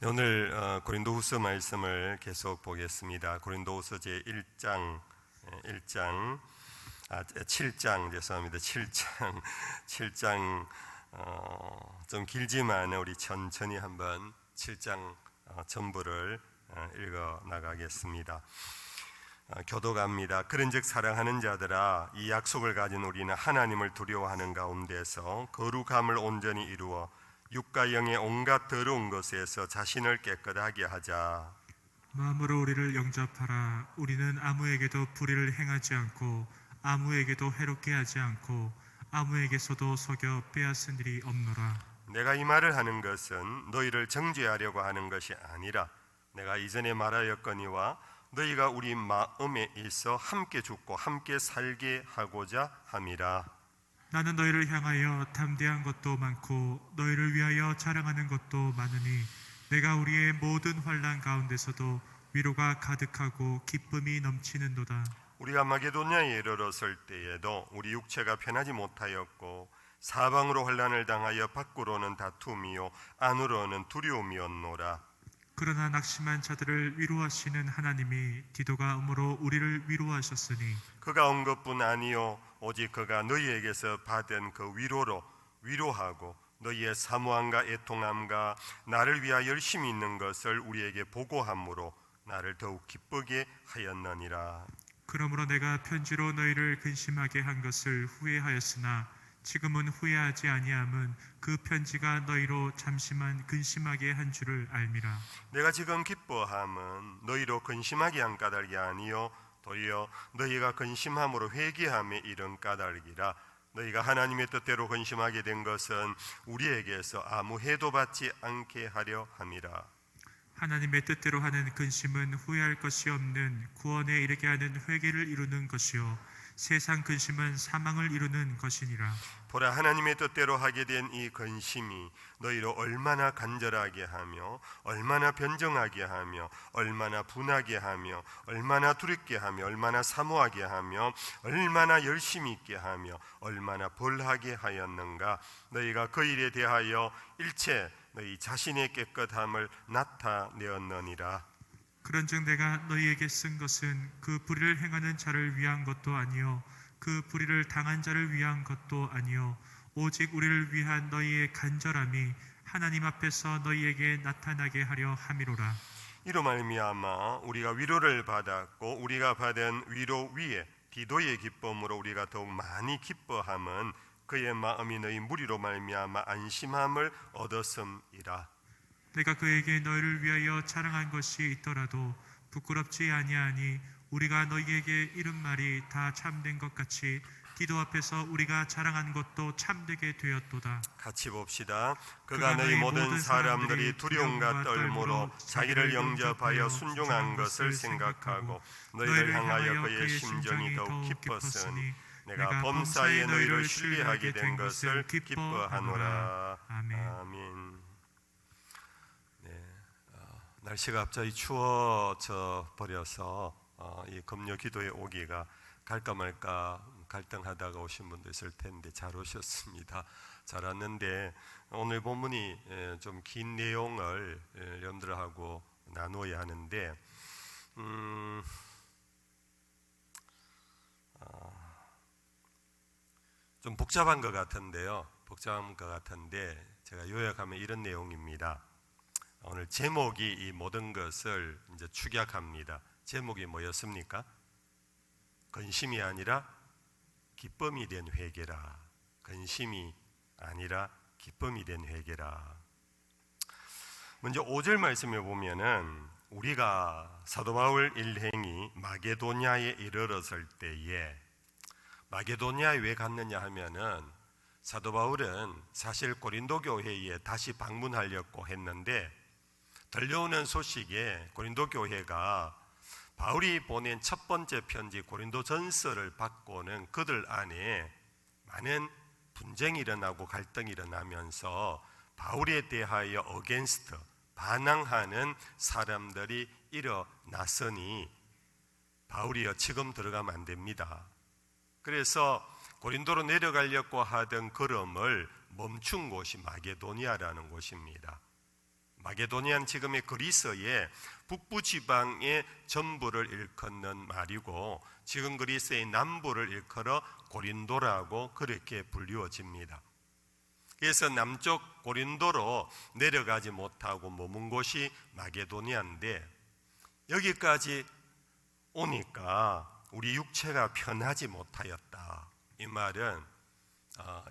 오늘 고린도후서 말씀을 계속 보겠습니다. 고린도후서 제 7장 죄송합니다. 7장 좀 길지만 우리 천천히 한번 7장 전부를 읽어 나가겠습니다. 교독합니다. 그런즉 사랑하는 자들아, 이 약속을 가진 우리는 하나님을 두려워하는 가운데서 거룩함을 온전히 이루어 육과 영의 온갖 더러운 것에서 자신을 깨끗하게 하자. 마음으로 우리를 영접하라. 우리는 아무에게도 불의를 행하지 않고 아무에게도 해롭게 하지 않고 아무에게서도 속여 빼앗은 일이 없노라. 내가 이 말을 하는 것은 너희를 정죄하려고 하는 것이 아니라 내가 이전에 말하였거니와 너희가 우리 마음에 있어 함께 죽고 함께 살게 하고자 함이라. 나는 너희를 향하여 담대한 것도 많고 너희를 위하여 자랑하는 것도 많으니 내가 우리의 모든 환난 가운데서도 위로가 가득하고 기쁨이 넘치는도다. 우리가 마게도냐에 이르렀을 때에도 우리 육체가 편하지 못하였고 사방으로 환난을 당하여 밖으로는 다툼이요 안으로는 두려움이었노라. 그러나 낙심한 자들을 위로하시는 하나님이 디도가 음으로 우리를 위로하셨으니 그가 온 것뿐 아니요 오직 그가 너희에게서 받은 그 위로로 위로하고 너희의 사모함과 애통함과 나를 위하여 열심히 있는 것을 우리에게 보고함으로 나를 더욱 기쁘게 하였느니라. 그러므로 내가 편지로 너희를 근심하게 한 것을 후회하였으나 지금은 후회하지 아니함은 그 편지가 너희로 잠시만 근심하게 한 줄을 알미라. 내가 지금 기뻐함은 너희로 근심하게 한 까닭이 아니요 도리어 너희가 근심함으로 회개함에 이른 까닭이라. 너희가 하나님의 뜻대로 근심하게 된 것은 우리에게서 아무 해도 받지 않게 하려 함이라. 하나님의 뜻대로 하는 근심은 후회할 것이 없는 구원에 이르게 하는 회개를 이루는 것이요 세상 근심은 사망을 이루는 것이니라. 보라, 하나님의 뜻대로 하게 된 이 근심이 너희로 얼마나 간절하게 하며 얼마나 변정하게 하며 얼마나 분하게 하며 얼마나 두렵게 하며 얼마나 사모하게 하며 얼마나 열심히 있게 하며 얼마나 벌하게 하였는가. 너희가 그 일에 대하여 일체 너희 자신의 깨끗함을 나타내었느니라. 그런즉 내가 너희에게 쓴 것은 그 불의를 행하는 자를 위한 것도 아니요 그 불의를 당한 자를 위한 것도 아니요 오직 우리를 위한 너희의 간절함이 하나님 앞에서 너희에게 나타나게 하려 함이로라. 이로 말미암아 우리가 위로를 받았고 우리가 받은 위로 위에 디도의 기쁨으로 우리가 더욱 많이 기뻐함은 그의 마음이 너희 무리로 말미암아 안심함을 얻었음이라. 내가 그에게 너희를 위하여 자랑한 것이 있더라도 부끄럽지 아니하니 우리가 너희에게 이른 말이 다 참된 것 같이 디도 앞에서 우리가 자랑한 것도 참되게 되었도다. 같이 봅시다. 그가 너희 모든 사람들이 두려움과 떨므로 자기를 영접하여 순종한 것을 생각하고 너희를 향하여 그의 심정이 더욱 깊었으니 내가 범사에 너희를 신뢰하게 된 것을 기뻐하노라. 아멘. 날씨가 갑자기 추워져 버려서 이 금요 기도에 오기가 갈까 말까 갈등하다가 오신 분도 있을 텐데 잘 오셨습니다. 잘 왔는데 오늘 본문이 좀 긴 내용을 여러분들하고 나누어야 하는데 좀 복잡한 것 같은데요. 복잡한 것 같은데 제가 요약하면 이런 내용입니다. 오늘 제목이 이 모든 것을 이제 축약합니다. 제목이 뭐였습니까? 근심이 아니라 기쁨이 된 회개라. 근심이 아니라 기쁨이 된 회개라. 먼저 5절 말씀에 보면은 우리가 사도 바울 일행이 마게도냐에 이르렀을 때에 마게도냐에 왜 갔느냐 하면은 사도 바울은 사실 고린도 교회에 다시 방문하려고 했는데 들려오는 소식에 고린도 교회가 바울이 보낸 첫 번째 편지 고린도전서를 받고는 그들 안에 많은 분쟁이 일어나고 갈등이 일어나면서 바울에 대하여 어게인스트 반항하는 사람들이 일어났으니 바울이여 지금 들어가면 안 됩니다. 그래서 고린도로 내려가려고 하던 걸음을 멈춘 곳이 마게도니아라는 곳입니다. 마게도니아는 지금의 그리스의 북부 지방의 전부를 일컫는 말이고 지금 그리스의 남부를 일컬어 고린도라고 그렇게 불리워집니다. 그래서 남쪽 고린도로 내려가지 못하고 머문 곳이 마게도니아인데 여기까지 오니까 우리 육체가 편하지 못하였다. 이 말은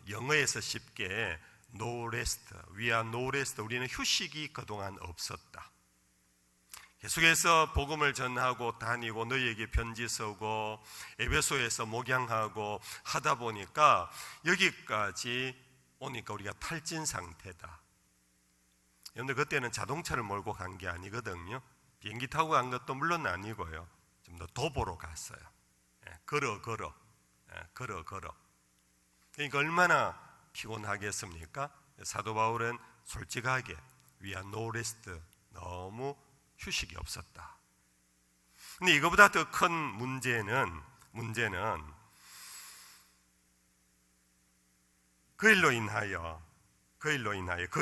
영어에서 쉽게 no rest, we are no rest, 우리는 휴식이 그동안 없었다. 계속해서 복음을 전하고 다니고 너희에게 편지 쓰고 에베소에서 목양하고 하다 보니까 여기까지 오니까 우리가 탈진 상태다. 여러분들 그때는 자동차를 몰고 간 게 아니거든요. 비행기 타고 간 것도 물론 아니고요. 좀 더 도보로 갔어요. 걸어. 그러니까 얼마나 피곤하겠습니까? 사도 바울은 솔직하게 we are no rest, 너무 휴식이 없었다. 근데 이거보다 더 큰 문제는 그 일로 인하여 그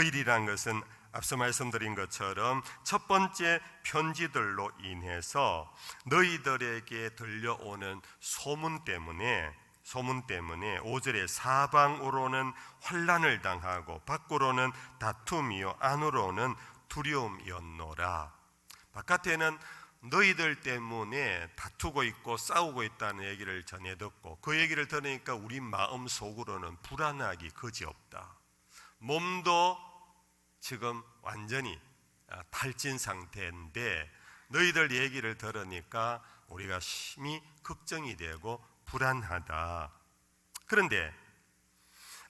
일이란 것은 앞서 말씀드린 것처럼 첫 번째 편지들로 인해서 너희들에게 들려오는 소문 때문에 5절에 사방으로는 환난을 당하고 밖으로는 다툼이요 안으로는 두려움이었노라. 바깥에는 너희들 때문에 다투고 있고 싸우고 있다는 얘기를 전해 듣고 그 얘기를 들으니까 우리 마음 속으로는 불안하기 그지없다. 몸도 지금 완전히 탈진 상태인데 너희들 얘기를 들으니까 우리가 심히 걱정이 되고 불안하다. 그런데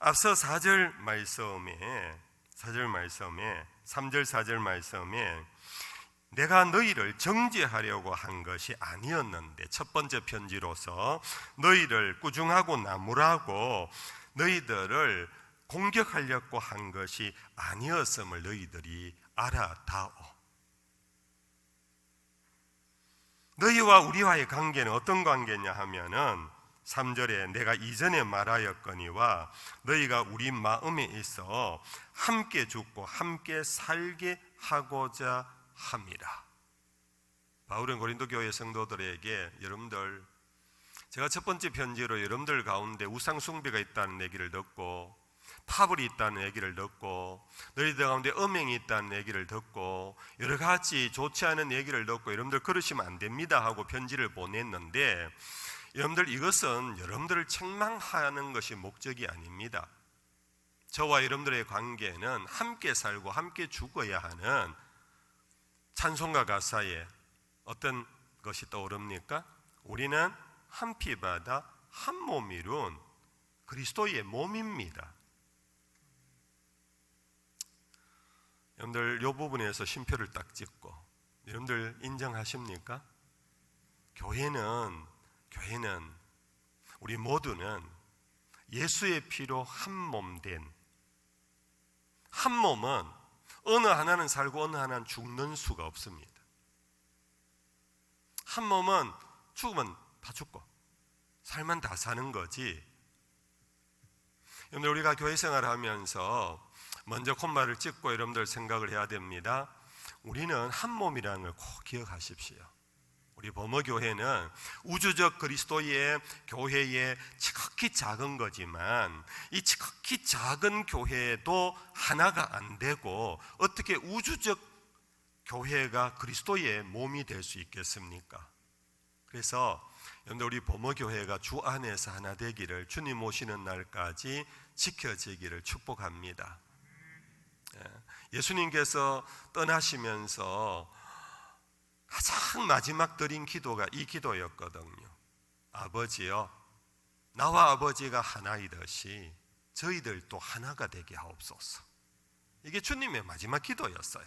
앞서 4절 말씀에 3절 4절 말씀에 내가 너희를 정죄하려고 한 것이 아니었는데 첫 번째 편지로서 너희를 꾸중하고 나무라고 너희들을 공격하려고 한 것이 아니었음을 너희들이 알아다오. 너희와 우리와의 관계는 어떤 관계냐 하면은 3절에 내가 이전에 말하였거니와 너희가 우리 마음에 있어 함께 죽고 함께 살게 하고자 함이라. 바울은 고린도 교회 성도들에게 여러분들 제가 첫 번째 편지로 여러분들 가운데 우상 숭배가 있다는 얘기를 듣고 파벌이 있다는 얘기를 듣고 너희들 가운데 음행이 있다는 얘기를 듣고 여러 가지 좋지 않은 얘기를 듣고 여러분들 그러시면 안 됩니다 하고 편지를 보냈는데 여러분들 이것은 여러분들을 책망하는 것이 목적이 아닙니다. 저와 여러분들의 관계는 함께 살고 함께 죽어야 하는 찬송가 가사에 어떤 것이 떠오릅니까? 우리는 한 피바다 한 몸 이룬 그리스도의 몸입니다. 여러분들 이 부분에서 쉼표를 딱 찍고 여러분들 인정하십니까? 교회는 우리 모두는 예수의 피로 한 몸 된 한 몸은 어느 하나는 살고 어느 하나는 죽는 수가 없습니다. 한 몸은 죽으면 다 죽고 살면 다 사는 거지. 여러분들 우리가 교회 생활을 하면서 먼저 콤마를 찍고 여러분들 생각을 해야 됩니다. 우리는 한 몸이라는 걸 꼭 기억하십시오. 우리 범어교회는 우주적 그리스도의 교회의 지극히 작은 거지만 이 지극히 작은 교회도 하나가 안 되고 어떻게 우주적 교회가 그리스도의 몸이 될 수 있겠습니까? 그래서 여러분들 우리 범어교회가 주 안에서 하나 되기를 주님 오시는 날까지 지켜지기를 축복합니다. 예수님께서 떠나시면서 가장 마지막 드린 기도가 이 기도였거든요. 아버지여, 나와 아버지가 하나이듯이 저희들도 하나가 되게 하옵소서. 이게 주님의 마지막 기도였어요.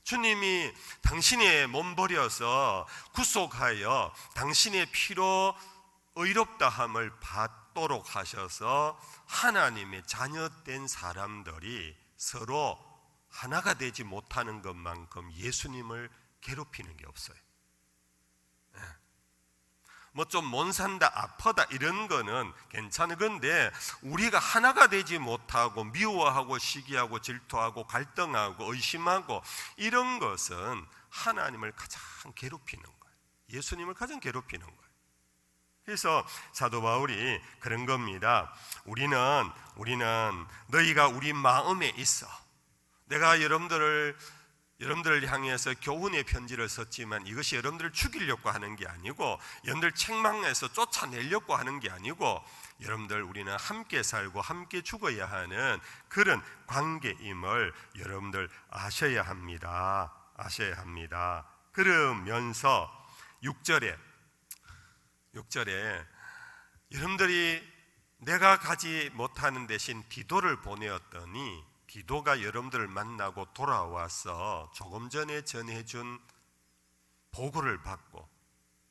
주님이 당신의 몸 버려서 구속하여 당신의 피로 의롭다함을 받도록 하셔서 하나님의 자녀된 사람들이 서로 하나가 되지 못하는 것만큼 예수님을 괴롭히는 게 없어요. 뭐 좀 못 산다, 아프다 이런 거는 괜찮은 건데, 우리가 하나가 되지 못하고 미워하고 시기하고 질투하고 갈등하고 의심하고 이런 것은 하나님을 가장 괴롭히는 거예요. 예수님을 가장 괴롭히는 거예요. 그래서 사도 바울이 그런 겁니다. 우리는 너희가 우리 마음에 있어. 내가 여러분들을 향해서 교훈의 편지를 썼지만 이것이 여러분들을 죽이려고 하는 게 아니고, 여러분들 책망해서 쫓아내려고 하는 게 아니고, 여러분들 우리는 함께 살고 함께 죽어야 하는 그런 관계임을 여러분들 아셔야 합니다. 그러면서 6절에 여러분들이 내가 가지 못하는 대신 디도를 보내었더니 디도가 여러분들을 만나고 돌아와서 조금 전에 전해준 보고를 받고,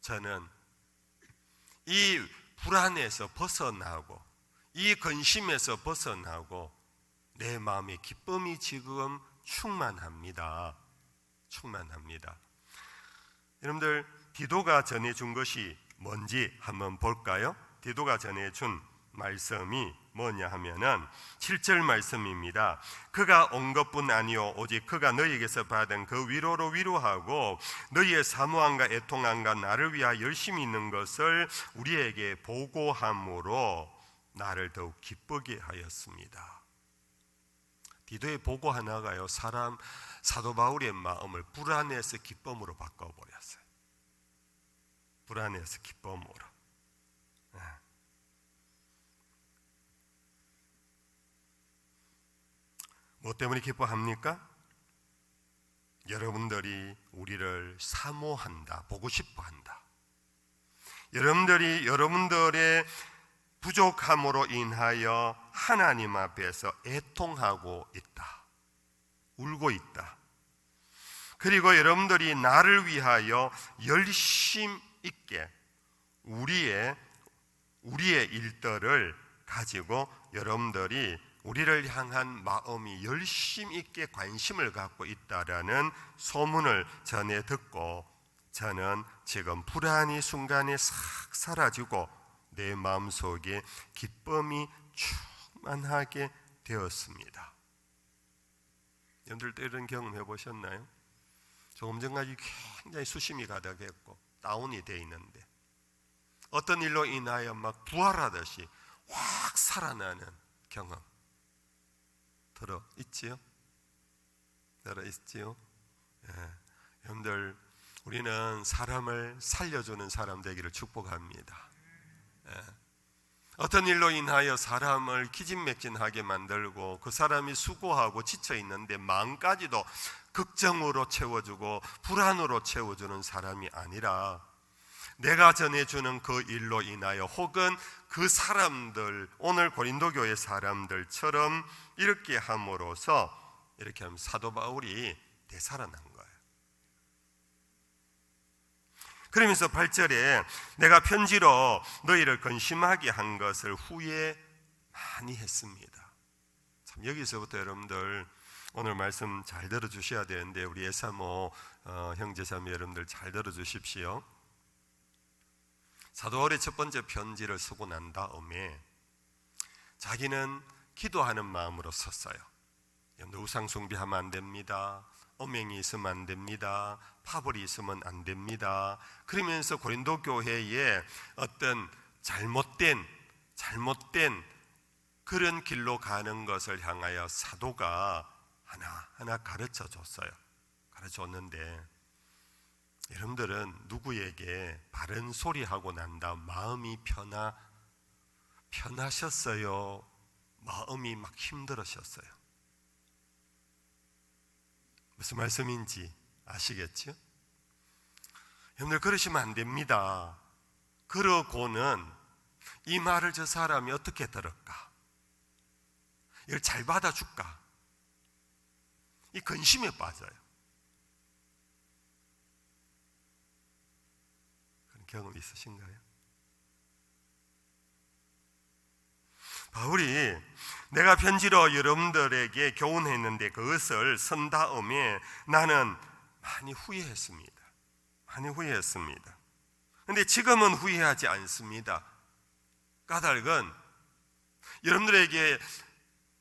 저는 이 불안에서 벗어나고 이 근심에서 벗어나고 내 마음의 기쁨이 지금 충만합니다. 여러분들, 디도가 전해준 것이 뭔지 한번 볼까요? 디도가 전해준 말씀이 뭐냐 하면은 7절 말씀입니다. 그가 온 것뿐 아니요 오직 그가 너희에게서 받은 그 위로로 위로하고 너희의 사모함과 애통함과 나를 위하여 열심히 있는 것을 우리에게 보고함으로 나를 더욱 기쁘게 하였습니다. 디도의 보고 하나가요, 사도 바울의 마음을 불안해서 기쁨으로 바꿔버렸어요. 불안해서 기쁨으로. 뭐 때문에 기뻐합니까? 여러분들이 우리를 사모한다, 보고 싶어한다. 여러분들의 부족함으로 인하여 하나님 앞에서 애통하고 있다, 울고 있다. 그리고 여러분들이 나를 위하여 열심 있게 우리의 일들을 가지고 여러분들이 우리를 향한 마음이 열심 있게 관심을 갖고 있다라는 소문을 전해 듣고, 저는 지금 불안이 순간에 싹 사라지고 내 마음속에 기쁨이 충만하게 되었습니다. 여러분들도 이런 경험 해보셨나요? 조금 전까지 굉장히 수심이 가득했고 다운이 돼 있는데 어떤 일로 인하여 막 부활하듯이 확 살아나는 경험 들어 있지요? 예. 여러분들, 우리는 사람을 살려주는 사람 되기를 축복합니다. 예. 어떤 일로 인하여 사람을 기진맥진하게 만들고 그 사람이 수고하고 지쳐 있는데 마음까지도 걱정으로 채워주고 불안으로 채워주는 사람이 아니라, 내가 전해주는 그 일로 인하여 혹은 그 사람들, 오늘 고린도 교회 사람들처럼 이렇게 함으로써, 이렇게 하면 사도 바울이 되살아난 거예요. 그러면서 8절에 내가 편지로 너희를 근심하게 한 것을 후회 많이 했습니다. 참, 여기서부터 여러분들 오늘 말씀 잘 들어주셔야 되는데, 우리 예사모 형제자매 여러분들 잘 들어주십시오. 사도 바울의 첫 번째 편지를 쓰고 난 다음에 자기는 기도하는 마음으로 썼어요. 우상 숭배하면 안 됩니다. 음행이 있으면 안 됩니다. 파벌이 있으면 안 됩니다. 그러면서 고린도 교회에 어떤 잘못된 그런 길로 가는 것을 향하여 사도가 하나하나 가르쳐 줬는데, 여러분들은 누구에게 바른 소리 하고 난 다음 마음이 편하셨어요? 마음이 막 힘들으셨어요? 무슨 말씀인지 아시겠죠? 여러분들, 그러시면 안 됩니다. 그러고는 이 말을 저 사람이 어떻게 들을까? 이걸 잘 받아줄까? 이 근심에 빠져요. 그런 경험 있으신가요? 바울이 내가 편지로 여러분들에게 교훈했는데 그것을 쓴 다음에 나는 많이 후회했습니다. 근데 지금은 후회하지 않습니다. 까닭은 여러분들에게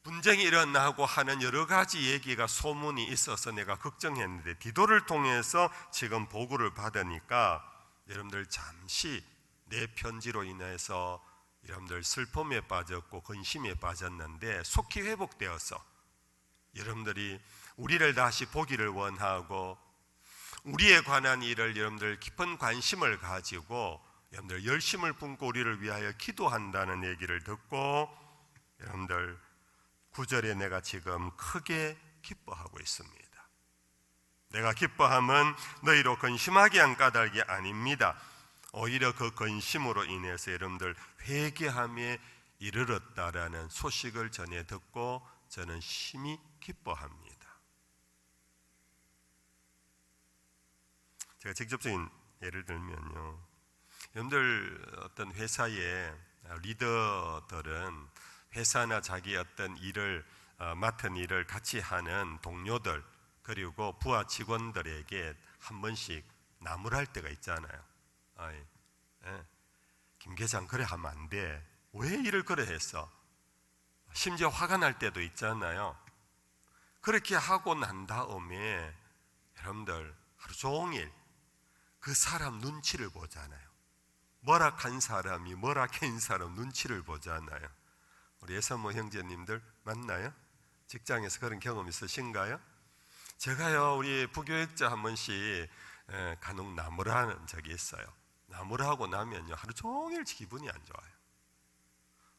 분쟁이 일어나고 하는 여러 가지 얘기가 소문이 있어서 내가 걱정했는데 디도를 통해서 지금 보고를 받으니까 여러분들 잠시 내 편지로 인해서 여러분들 슬픔에 빠졌고 근심에 빠졌는데 속히 회복되어서 여러분들이 우리를 다시 보기를 원하고 우리에 관한 일을 여러분들 깊은 관심을 가지고 여러분들 열심을 품고 우리를 위하여 기도한다는 얘기를 듣고 여러분들 9절에 내가 지금 크게 기뻐하고 있습니다. 내가 기뻐함은 너희로 근심하게 한 까닭이 아닙니다. 오히려 그 근심으로 인해서 여러분들 회개함에 이르렀다라는 소식을 전해 듣고 저는 심히 기뻐합니다. 제가 직접적인 예를 들면요, 여러분들 어떤 회사의 리더들은 회사나 자기 어떤 일을 맡은 일을 같이 하는 동료들 그리고 부하 직원들에게 한 번씩 나무랄 때가 있잖아요. 김 계장 그래 하면 안 돼. 왜 일을 그래 했어? 심지어 화가 날 때도 있잖아요. 그렇게 하고 난 다음에 여러분들 하루 종일 그 사람 눈치를 보잖아요. 뭐락한 사람이 뭐락한 사람 눈치를 보잖아요. 우리 예선모 형제님들 맞나요? 직장에서 그런 경험 있으신가요? 제가요 우리 부교육자 한 번씩 간혹 나무라 하는 적이 있어요. 나무라 하고 나면요 하루 종일 기분이 안 좋아요.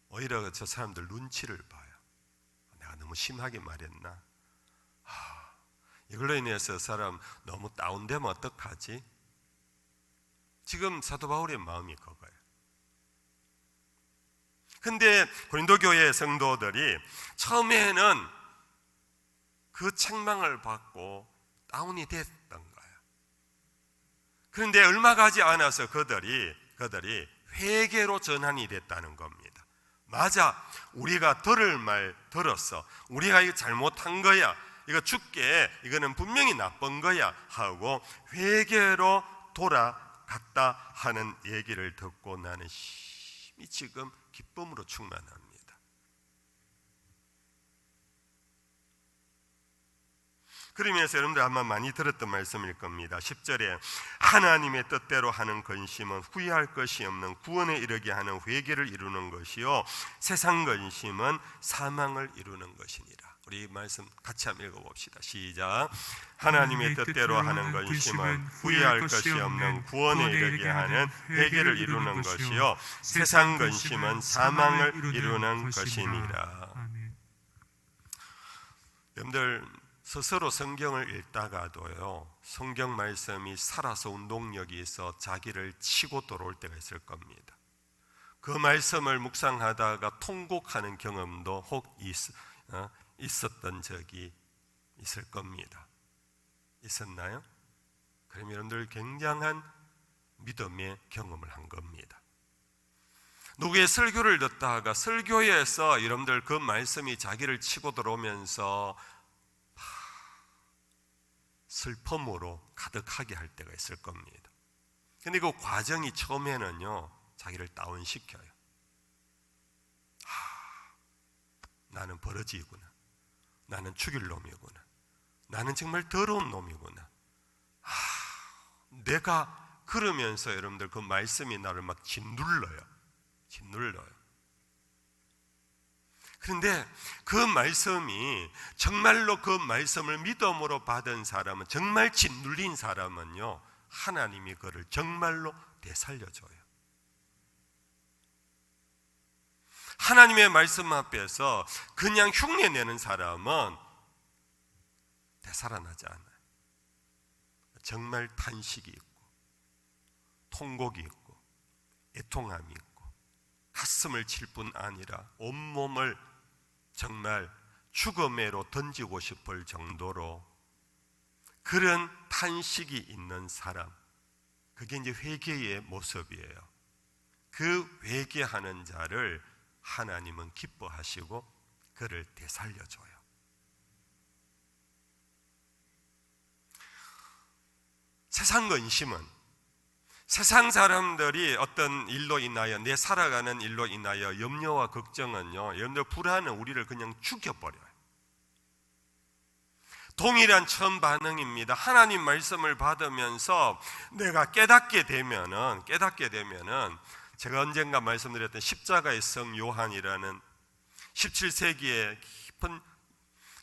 오히려 저 사람들 눈치를 봐요. 내가 너무 심하게 말했나? 이걸로 인해서 사람 너무 다운되면 어떡하지? 지금 사도 바울의 마음이 그거예요. 근데 고린도 교회 성도들이 처음에는 그 책망을 받고 다운이 됐던 거예요. 그런데 얼마 가지 않아서 그들이 회개로 전환이 됐다는 겁니다. 맞아, 우리가 들을 말 들었어. 우리가 이거 잘못한 거야. 이거 죽게 이거는 분명히 나쁜 거야 하고 회개로 돌아갔다 하는 얘기를 듣고 나는 심히 지금 기쁨으로 충만합니다. 그러면서 여러분들 아마 많이 들었던 말씀일 겁니다. 10절에 하나님의 뜻대로 하는 근심은 후회할 것이 없는 구원에 이르게 하는 회개를 이루는 것이요 세상 근심은 사망을 이루는 것이니라. 우리 말씀 같이 한번 읽어봅시다. 시작. 하나님의 뜻대로 하는 근심은 후회할 것이 없는 구원에 이르게 하는 회개를 이루는 것이요 세상 근심은 사망을 이루는 것이니라. 여러분들 스스로 성경을 읽다가도요 성경 말씀이 살아서 운동력이 있어 자기를 치고 돌아올 때가 있을 겁니다. 그 말씀을 묵상하다가 통곡하는 경험도 혹 있었던 적이 있을 겁니다. 있었나요? 그럼 여러분들 굉장한 믿음의 경험을 한 겁니다. 누구의 설교를 듣다가 설교에서 여러분들 그 말씀이 자기를 치고 들어오면서 슬픔으로 가득하게 할 때가 있을 겁니다. 근데 그 과정이 처음에는요 자기를 다운시켜요. 나는 버러지이구나. 나는 죽일 놈이구나. 나는 정말 더러운 놈이구나. 내가 그러면서 여러분들 그 말씀이 나를 막 짓눌러요. 그런데 그 말씀이 정말로 그 말씀을 믿음으로 받은 사람은 정말 짓눌린 사람은요 하나님이 그를 정말로 되살려줘요. 하나님의 말씀 앞에서 그냥 흉내내는 사람은 되살아나지 않아요. 정말 탄식이 있고 통곡이 있고 애통함이 있고 가슴을 칠 뿐 아니라 온몸을 정말 죽음에로 던지고 싶을 정도로 그런 탄식이 있는 사람, 그게 이제 회개의 모습이에요. 그 회개하는 자를 하나님은 기뻐하시고 그를 되살려줘요. 세상 근심은 세상 사람들이 어떤 일로 인하여, 내 살아가는 일로 인하여 염려와 걱정은요, 여러분들 불안은 우리를 그냥 죽여버려요. 동일한 처음 반응입니다. 하나님 말씀을 받으면서 내가 깨닫게 되면은 제가 언젠가 말씀드렸던 십자가의 성 요한이라는 17세기의 깊은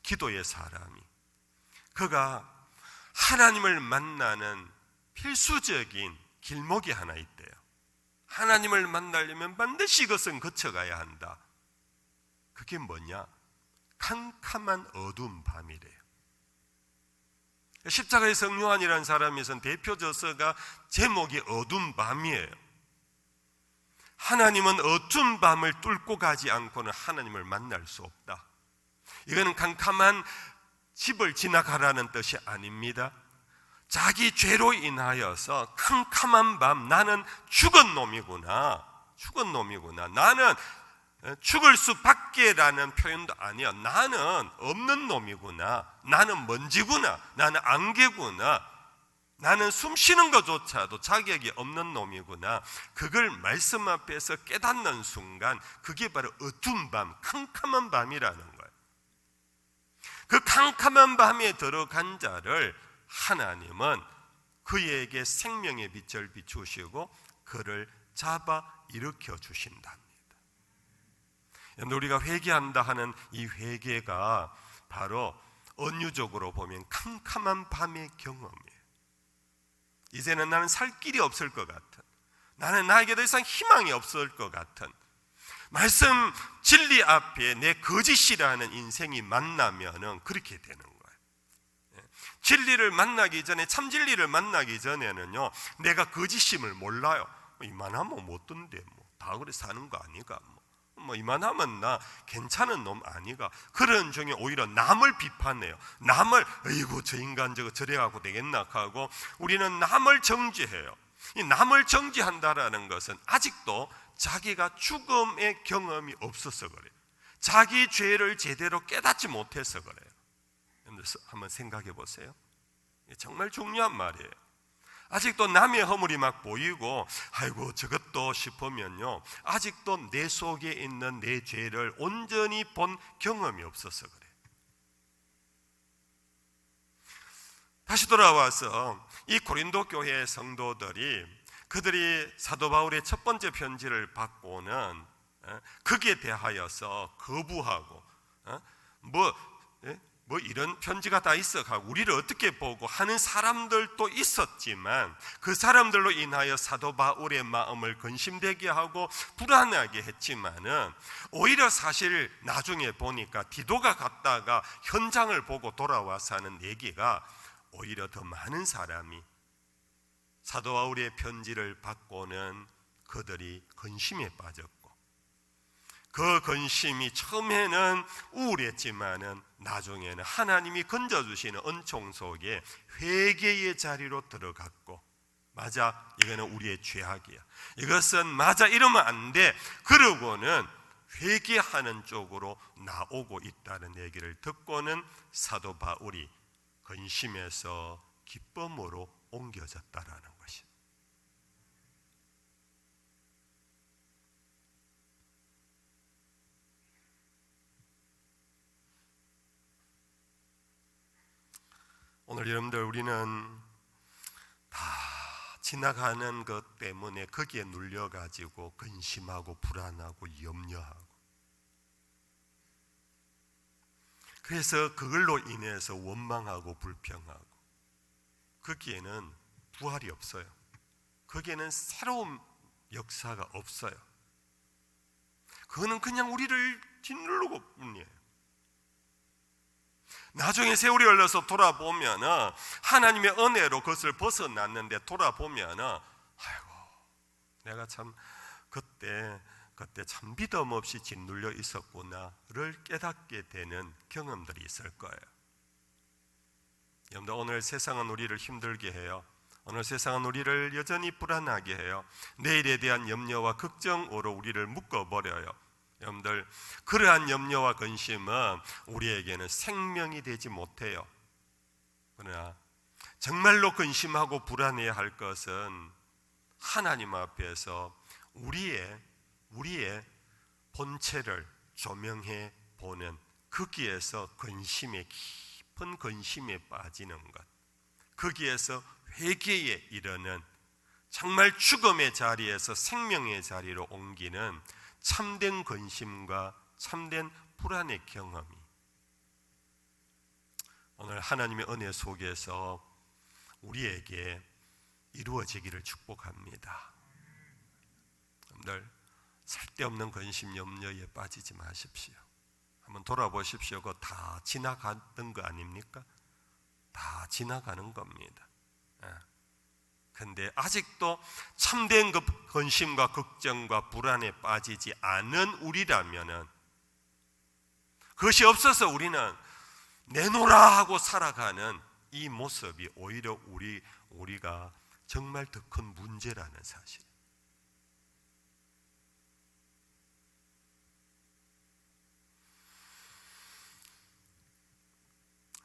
기도의 사람이, 그가 하나님을 만나는 필수적인 길목이 하나 있대요. 하나님을 만나려면 반드시 이것은 거쳐가야 한다. 그게 뭐냐? 캄캄한 어두운 밤이래요. 십자가의 성 요한이라는 사람이 쓴 대표 저서가 제목이 어두운 밤이에요. 하나님은 어두운 밤을 뚫고 가지 않고는 하나님을 만날 수 없다. 이거는 캄캄한 집을 지나가라는 뜻이 아닙니다. 자기 죄로 인하여서 캄캄한 밤, 나는 죽은 놈이구나, 나는 죽을 수밖에라는 표현도 아니야. 나는 없는 놈이구나, 나는 먼지구나, 나는 안개구나, 나는 숨 쉬는 것조차도 자격이 없는 놈이구나. 그걸 말씀 앞에서 깨닫는 순간 그게 바로 어두운 밤, 캄캄한 밤이라는 거예요. 그 캄캄한 밤에 들어간 자를 하나님은 그에게 생명의 빛을 비추시고 그를 잡아 일으켜 주신답니다. 우리가 회개한다 하는 이 회개가 바로 은유적으로 보면 캄캄한 밤의 경험이에요. 이제는 나는 살 길이 없을 것 같은, 나는 나에게 더 이상 희망이 없을 것 같은 말씀 진리 앞에 내 거짓이라는 인생이 만나면은 그렇게 되는 거예요. 진리를 만나기 전에, 참 진리를 만나기 전에는요, 내가 거짓임을 몰라요. 이만하면 못 든데 다 그래 사는 거 아니가, 이만하면 나 괜찮은 놈 아니가. 그런 중에 오히려 남을 비판해요. 남을, 아이고 저 인간 저거 저래갖고 되겠나 하고 우리는 남을 정죄해요. 이 남을 정죄한다라는 것은 아직도 자기가 죽음의 경험이 없어서 그래요. 자기 죄를 제대로 깨닫지 못해서 그래요. 한번 생각해 보세요. 정말 중요한 말이에요. 아직도 남의 허물이 막 보이고 아이고 저것도 싶으면요, 아직도 내 속에 있는 내 죄를 온전히 본 경험이 없어서 그래요. 다시 돌아와서 이 고린도 교회 성도들이, 그들이 사도 바울의 첫 번째 편지를 받고는 거기에 대하여서 거부하고 뭐 이런 편지가 다 있어 하고 우리를 어떻게 보고 하는 사람들도 있었지만, 그 사람들로 인하여 사도 바울의 마음을 근심되게 하고 불안하게 했지만은, 오히려 사실 나중에 보니까 디도가 갔다가 현장을 보고 돌아와서 하는 얘기가, 오히려 더 많은 사람이 사도 바울의 편지를 받고는 그들이 근심에 빠졌고, 그 근심이 처음에는 우울했지만은 나중에는 하나님이 건져주시는 은총 속에 회개의 자리로 들어갔고, 맞아, 이거는 우리의 죄악이야, 이것은 맞아, 이러면 안 돼, 그러고는 회개하는 쪽으로 나오고 있다는 얘기를 듣고는 사도 바울이 근심에서 기쁨으로 옮겨졌다라는 것입니다. 오늘 여러분들, 우리는 다 지나가는 것 때문에 거기에 눌려가지고 근심하고 불안하고 염려하고, 그래서 그걸로 인해서 원망하고 불평하고, 거기에는 부활이 없어요. 거기에는 새로운 역사가 없어요. 그거는 그냥 우리를 짓누르고 뿐이에요. 나중에 세월이 흘러서 돌아보면 하나님의 은혜로 그것을 벗어났는데 돌아보면 아이고 내가 참 그때 참 믿음 없이 짓눌려 있었구나를 깨닫게 되는 경험들이 있을 거예요. 여러분들, 오늘 세상은 우리를 힘들게 해요. 오늘 세상은 우리를 여전히 불안하게 해요. 내일에 대한 염려와 걱정으로 우리를 묶어버려요. 여러분들, 그러한 염려와 근심은 우리에게는 생명이 되지 못해요. 그러나 정말로 근심하고 불안해야 할 것은 하나님 앞에서 우리의 본체를 조명해 보는, 거기에서 깊은 근심에 빠지는 것, 거기에서 회개에 이르는, 정말 죽음의 자리에서 생명의 자리로 옮기는 참된 근심과 참된 불안의 경험이 오늘 하나님의 은혜 속에서 우리에게 이루어지기를 축복합니다. 여러분들 쓸데없는 근심 염려에 빠지지 마십시오. 한번 돌아보십시오. 그거 다 지나갔던 거 아닙니까? 다 지나가는 겁니다. 근데 아직도 참된 근심과 걱정과 불안에 빠지지 않은 우리라면은, 그것이 없어서 우리는 내놓으라 하고 살아가는 이 모습이 오히려 우리가 정말 더 큰 문제라는 사실.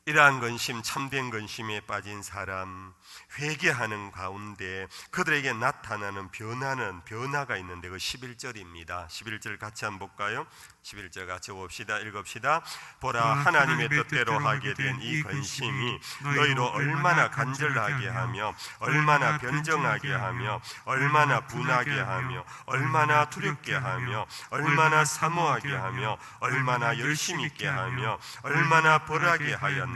이러한 근심, 참된 근심에 빠진 사람, 회개하는 가운데 그들에게 나타나는 변화가 있는데, 그 11절입니다. 11절 같이 한번 볼까요? 11절 같이 봅시다. 읽읍시다. 보라, 하나님의 뜻대로 하게 된 이 근심이 너희로 얼마나 간절하게 하며 얼마나 변정하게 하며 얼마나 분하게 하며 얼마나 두렵게 하며 얼마나 사모하게 하며 얼마나 열심 있게 하며 얼마나 벌하게 하였는가.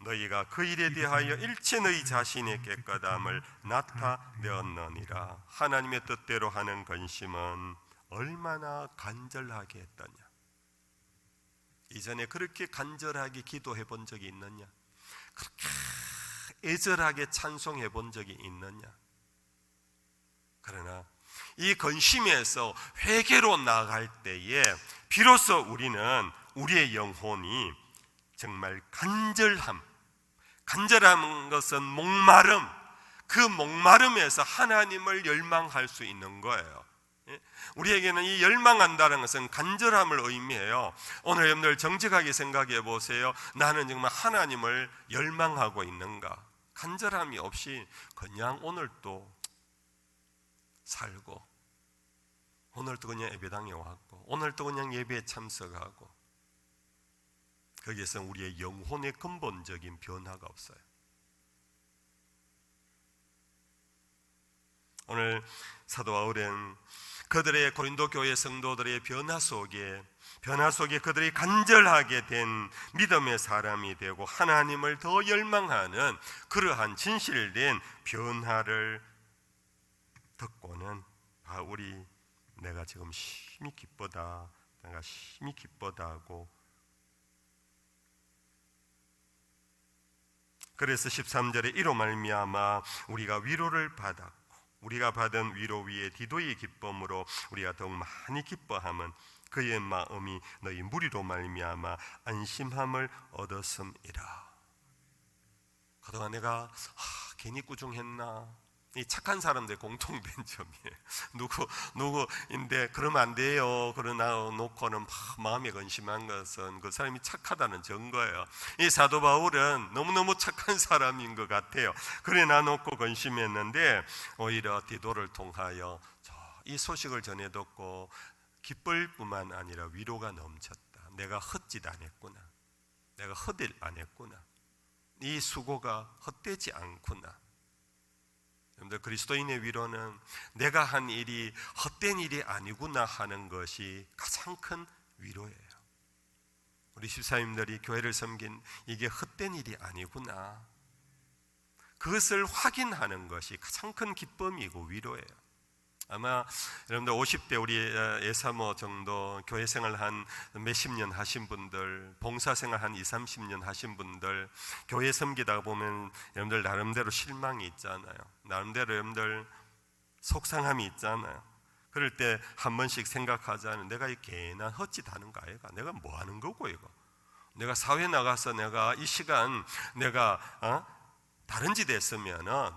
너희가 그 일에 대하여 일체 너희 자신의 깨끗함을 나타내었느니라. 하나님의 뜻대로 하는 근심은 얼마나 간절하게 했더냐. 이전에 그렇게 간절하게 기도해 본 적이 있느냐? 그렇게 애절하게 찬송해 본 적이 있느냐? 그러나 이 근심에서 회개로 나아갈 때에 비로소 우리는, 우리의 영혼이 정말 간절한 것은 목마름, 그 목마름에서 하나님을 열망할 수 있는 거예요. 우리에게는 이 열망한다는 것은 간절함을 의미해요. 오늘 여러분들 정직하게 생각해 보세요. 나는 정말 하나님을 열망하고 있는가? 간절함이 없이 그냥 오늘도 살고, 오늘도 그냥 예배당에 왔고, 오늘도 그냥 예배에 참석하고, 거기에서 우리의 영혼의 근본적인 변화가 없어요. 오늘 사도 바울은 그들의 고린도 교회 성도들의 변화 속에 그들이 간절하게 된 믿음의 사람이 되고 하나님을 더 열망하는 그러한 진실된 변화를 듣고는 바울이 내가 지금 심히 기쁘다 하고, 그래서 13절에 이로 말미암아 우리가 위로를 받았고 우리가 받은 위로 위에 디도의 기쁨으로 우리가 더욱 많이 기뻐함은 그의 마음이 너희 무리로 말미암아 안심함을 얻었음이라. 그동안 내가 괜히 꾸중했나? 이 착한 사람들의 공통된 점이에요. 누구인데 그러면 안 돼요. 그러나 놓고는 마음에 근심한 것은 그 사람이 착하다는 증거예요. 이 사도 바울은 너무너무 착한 사람인 것 같아요. 그래 놔놓고 근심했는데 오히려 디도를 통하여 이 소식을 전해 듣고 기쁠 뿐만 아니라 위로가 넘쳤다. 내가 헛짓 안 했구나. 내가 헛일 안 했구나. 이 수고가 헛되지 않구나. 여러분들, 그리스도인의 위로는 내가 한 일이 헛된 일이 아니구나 하는 것이 가장 큰 위로예요. 우리 집사님들이 교회를 섬긴 이게 헛된 일이 아니구나, 그것을 확인하는 것이 가장 큰 기쁨이고 위로예요. 아마 여러분들 50대 우리 예사모 정도 교회 생활 한 몇십 년 하신 분들, 봉사 생활 한 20, 30년 하신 분들, 교회 섬기다가 보면 여러분들 나름대로 실망이 있잖아요. 나름대로 여러분들 속상함이 있잖아요. 그럴 때 한 번씩 생각하자는, 내가 이 괜한 헛짓하는 거 아이가? 내가 뭐 하는 거고 이거? 내가 사회 나가서 내가 이 시간 내가 다른 짓 했으면은,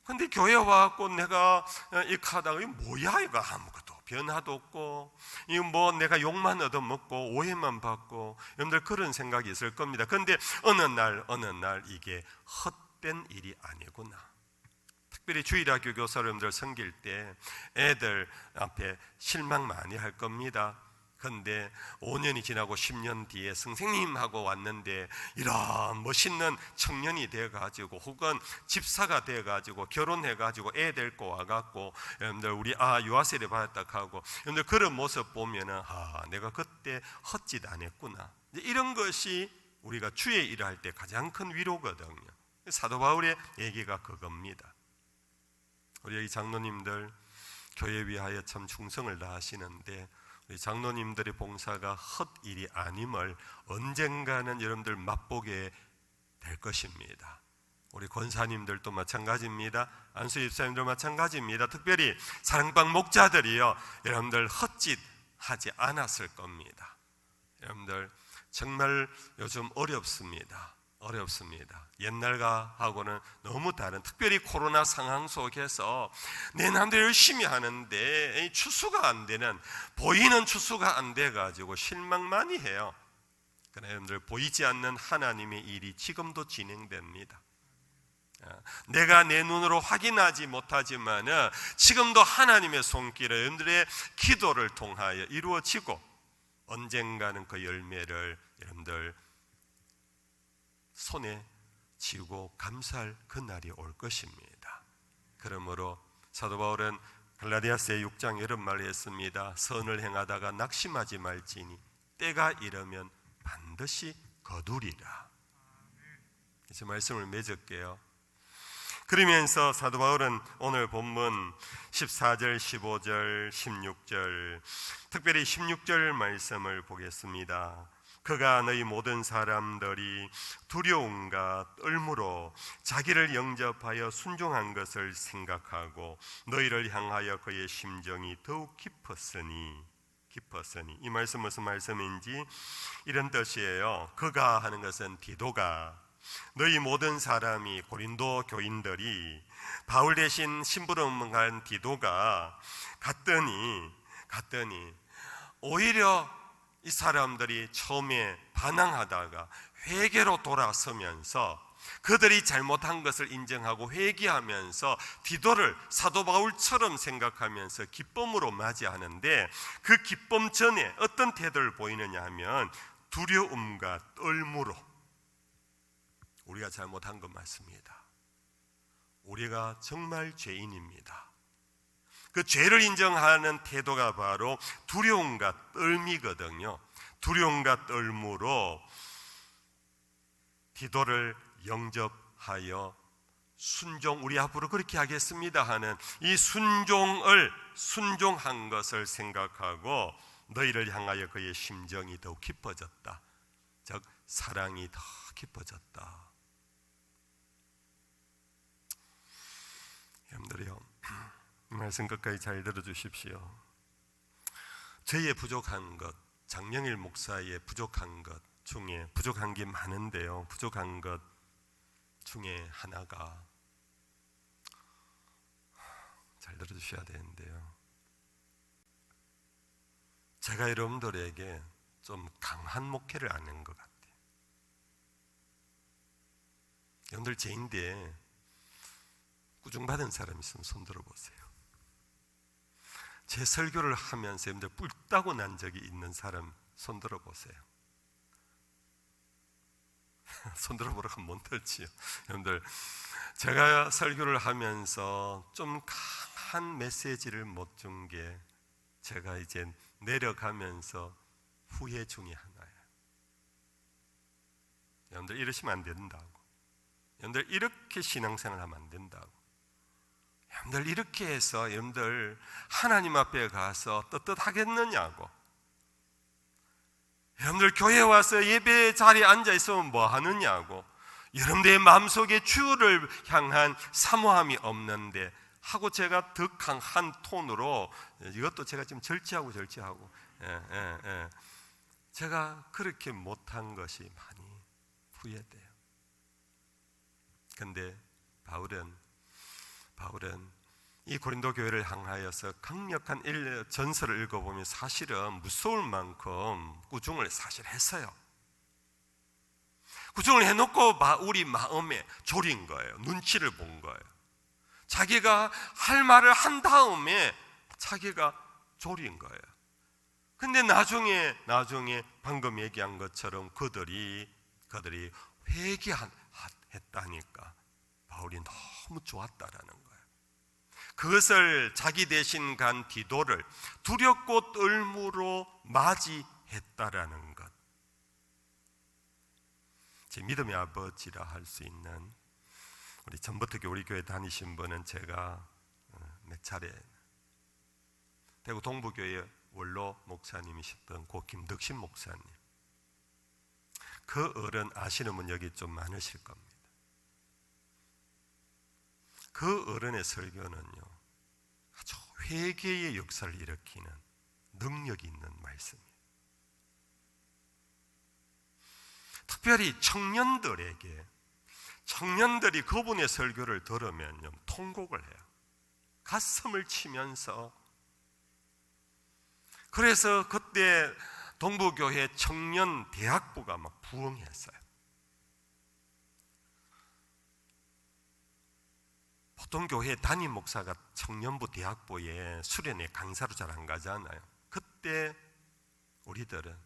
근데 교회 와갖고 내가 이렇게 하다가 이거 뭐야 이거, 아무것도 변화도 없고 이거 뭐 내가 욕만 얻어먹고 오해만 받고, 여러분들 그런 생각이 있을 겁니다. 근데 어느 날 이게 헛된 일이 아니구나. 특별히 주일학교 교사 여러분들 섬길 때 애들 앞에 실망 많이 할 겁니다. 그런데 5년이 지나고 10년 뒤에 선생님하고 왔는데 이런 멋있는 청년이 돼가지고 혹은 집사가 돼가지고 결혼해가지고 애 데리고 와갖고 여러분들 우리 유아세례 받았다 하고 여러분들 그런 모습 보면은 내가 그때 헛짓 안 했구나. 이런 것이 우리가 주의 일을 할 때 가장 큰 위로거든요. 사도 바울의 얘기가 그겁니다. 우리 여기 장로님들 교회 위하여 참 충성을 다하시는데 우리 장로님들의 봉사가 헛일이 아님을 언젠가는 여러분들 맛보게 될 것입니다. 우리 권사님들도 마찬가지입니다. 안수 집사님도 마찬가지입니다. 특별히 사랑방 목자들이요, 여러분들 헛짓 하지 않았을 겁니다. 여러분들 정말 요즘 어렵습니다. 옛날하고는 너무 다른, 특별히 코로나 상황 속에서 내 남들 열심히 하는데 추수가 안 되는, 보이는 추수가 안 돼가지고 실망 많이 해요. 그러나 여러분들 보이지 않는 하나님의 일이 지금도 진행됩니다. 내가 내 눈으로 확인하지 못하지만 지금도 하나님의 손길을 여러분들의 기도를 통하여 이루어지고 언젠가는 그 열매를 여러분들 손에 쥐고 감사할 그날이 올 것입니다. 그러므로 사도 바울은 갈라디아서의 6장 이런 말을 했습니다. 선을 행하다가 낙심하지 말지니 때가 이르면 반드시 거두리라. 이제 말씀을 맺을게요. 그러면서 사도 바울은 오늘 본문 14절, 15절, 16절, 특별히 16절 말씀을 보겠습니다. 그가 너희 모든 사람들이 두려움과 떨므로 자기를 영접하여 순종한 것을 생각하고 너희를 향하여 그의 심정이 더욱 깊었으니, 이 말씀 무슨 말씀인지 이런 뜻이에요. 그가 하는 것은 디도가, 너희 모든 사람이, 고린도 교인들이 바울 대신 심부름한 디도가 갔더니 오히려 이 사람들이 처음에 반항하다가 회개로 돌아서면서 그들이 잘못한 것을 인정하고 회개하면서 디도를 사도 바울처럼 생각하면서 기쁨으로 맞이하는데, 그 기쁨 전에 어떤 태도를 보이느냐 하면 두려움과 떨므로, 우리가 잘못한 것 맞습니다. 우리가 정말 죄인입니다. 그 죄를 인정하는 태도가 바로 두려움과 떨미거든요. 두려움과 떨므로 디도를 영접하여 순종, 우리 앞으로 그렇게 하겠습니다 하는 이 순종한 것을 생각하고 너희를 향하여 그의 심정이 더욱 깊어졌다. 즉 사랑이 더 깊어졌다. 여러분들이요, 이 말씀 끝까지 잘 들어주십시오. 저희의 부족한 것, 장영일 목사의 부족한 것 중에, 부족한 게 많은데요, 부족한 것 중에 하나가, 잘 들어주셔야 되는데요, 제가 여러분들에게 좀 강한 목회를 안 한 것 같아요. 여러분들 죄인데 꾸중받은 사람 있으면 손 들어보세요. 제 설교를 하면서 여러분들 뿔 따고 난 적이 있는 사람 손 들어보세요. 손 들어보라고 하면 못 들지요. 여러분들, 제가 설교를 하면서 좀 강한 메시지를 못 준 게 제가 이제 내려가면서 후회 중에 하나예요. 여러분들 이러시면 안 된다고. 여러분들 이렇게 신앙생활 하면 안 된다고. 여러분들 이렇게 해서 여러분들 하나님 앞에 가서 떳떳하겠느냐고. 여러분들 교회 와서 예배 자리에 앉아 있으면 뭐 하느냐고. 여러분들의 마음속에 주를 향한 사모함이 없는데 하고, 제가 더 강한 톤으로, 이것도 제가 지금 절제하고 제가 그렇게 못한 것이 많이 후회돼요. 근데 바울은 이 고린도 교회를 향하여서 강력한 전설을 읽어보면 사실은 무서울 만큼 꾸중을 사실 했어요. 꾸중을 해놓고 우리 마음에 졸인 거예요. 눈치를 본 거예요. 자기가 할 말을 한 다음에 자기가 졸인 거예요. 근데 나중에 방금 얘기한 것처럼 그들이 회개했다니까 바울이 너무 좋았다라는 거예요. 그것을 자기 대신 간 디도를 두렵고 떨므로 맞이했다라는 것. 제 믿음의 아버지라 할 수 있는 우리 전부터 우리 교회 다니신 분은 제가 몇 차례 대구 동부교회 원로 목사님이셨던 고 김덕신 목사님, 그 어른 아시는 분 여기 좀 많으실 겁니다. 그 어른의 설교는요, 아주 회개의 역사를 일으키는 능력이 있는 말씀이에요. 특별히 청년들이 그분의 설교를 들으면요 통곡을 해요. 가슴을 치면서. 그래서 그때 동부교회 청년 대학부가 막 부흥했어요. 보통 교회 담임 목사가 청년부 대학부에 수련회 강사로 잘 안 가잖아요. 그때 우리들은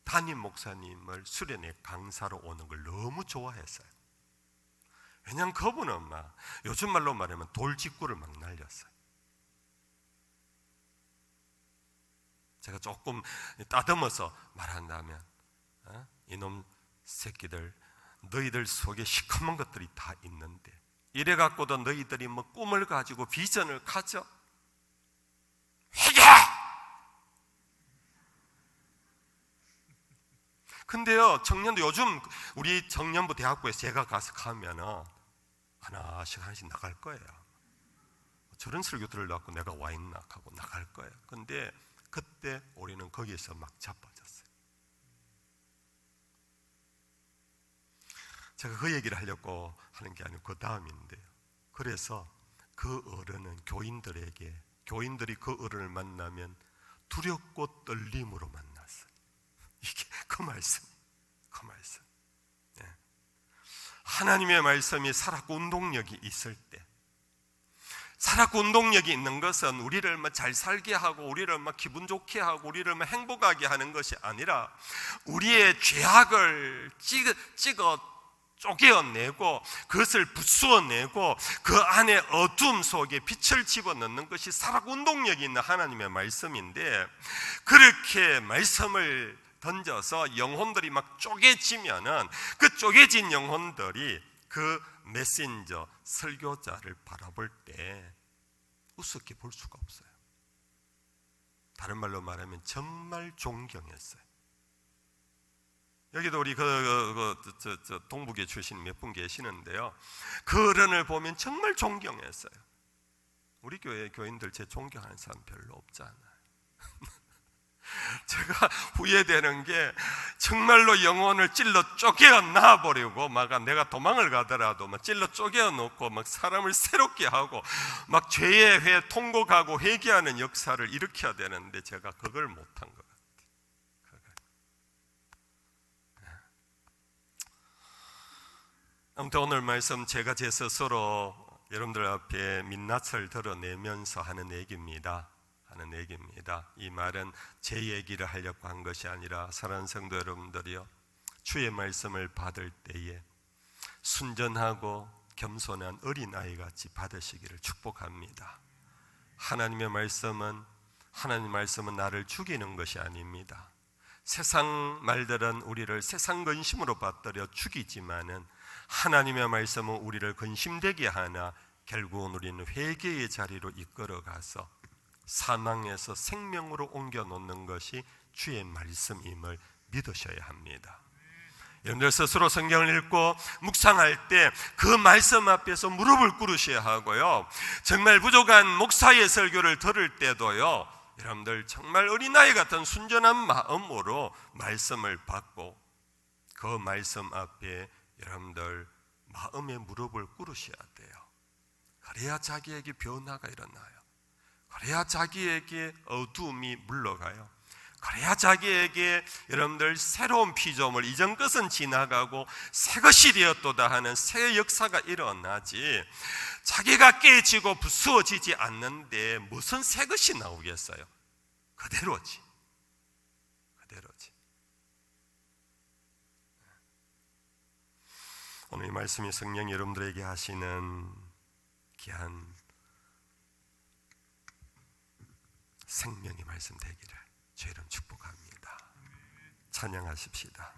담임 목사님을 수련회 강사로 오는 걸 너무 좋아했어요. 왜냐하면 그분은 막 요즘 말로 말하면 돌직구를 막 날렸어요. 제가 조금 따듬어서 말한다면 이놈 새끼들, 너희들 속에 시커먼 것들이 다 있는데 이래 갖고도 너희들이 뭐 꿈을 가지고 비전을 가져? 회개! 근데요, 청년도 요즘 우리 청년부 대학부에 제가 가서 가면은 하나씩 나갈 거예요. 저런 설교 들으려고 내가 와 있나 하고 나갈 거예요. 근데 그때 우리는 거기에서 막 자빠졌어요. 제가 그 얘기를 하려고 하는 게 아니고 그 다음인데요. 그래서 그 어른은 교인들이 그 어른을 만나면 두렵고 떨림으로 만났어요. 이게 그 말씀. 네. 하나님의 말씀이 살았고 운동력이 있을 때, 살았고 운동력이 있는 것은 우리를 잘 살게 하고 우리를 기분 좋게 하고 우리를 행복하게 하는 것이 아니라 우리의 죄악을 쪼개어내고 그것을 부수어내고 그 안에 어둠 속에 빛을 집어넣는 것이 살았고 운동력이 있는 하나님의 말씀인데, 그렇게 말씀을 던져서 영혼들이 막 쪼개지면은 그 쪼개진 영혼들이 그 메신저 설교자를 바라볼 때 우습게 볼 수가 없어요. 다른 말로 말하면 정말 존경했어요. 여기도 우리 동북에 출신 몇 분 계시는데요, 그 어른을 보면 정말 존경했어요. 우리 교회 교인들 제 존경하는 사람 별로 없잖아요. 제가 후회되는 게 정말로 영혼을 찔러 쪼개어 놔버리고 내가 도망을 가더라도 찔러 쪼개어 놓고 사람을 새롭게 하고 죄의 회 통곡하고 회개하는 역사를 일으켜야 되는데 제가 그걸 못한 것 같아요. 아무튼 오늘 말씀 제가 제 스스로 여러분들 앞에 민낯을 드러내면서 하는 얘기입니다. 이 말은 제 얘기를 하려고 한 것이 아니라 사랑하는 성도 여러분들이요, 주의 말씀을 받을 때에 순전하고 겸손한 어린아이같이 받으시기를 축복합니다. 하나님 말씀은 나를 죽이는 것이 아닙니다. 세상 말들은 우리를 세상 근심으로 받들여 죽이지만은 하나님의 말씀은 우리를 근심되게 하나 결국은 우리는 회개의 자리로 이끌어가서 사망에서 생명으로 옮겨 놓는 것이 주의 말씀임을 믿으셔야 합니다. 여러분들 스스로 성경을 읽고 묵상할 때 그 말씀 앞에서 무릎을 꿇으셔야 하고요, 정말 부족한 목사의 설교를 들을 때도요, 여러분들 정말 어린아이 같은 순전한 마음으로 말씀을 받고 그 말씀 앞에 여러분들 마음의 무릎을 꿇으셔야 돼요. 그래야 자기에게 변화가 일어나요. 그래야 자기에게 어두움이 물러가요. 그래야 자기에게 여러분들 새로운 피조물, 이전 것은 지나가고 새 것이 되었도다 하는 새 역사가 일어나지, 자기가 깨지고 부수어지지 않는데 무슨 새 것이 나오겠어요? 그대로지. 오늘 이 말씀이 성령 여러분들에게 하시는 귀한 생명의 말씀 되기를 주 이름 축복합니다. 찬양하십시다.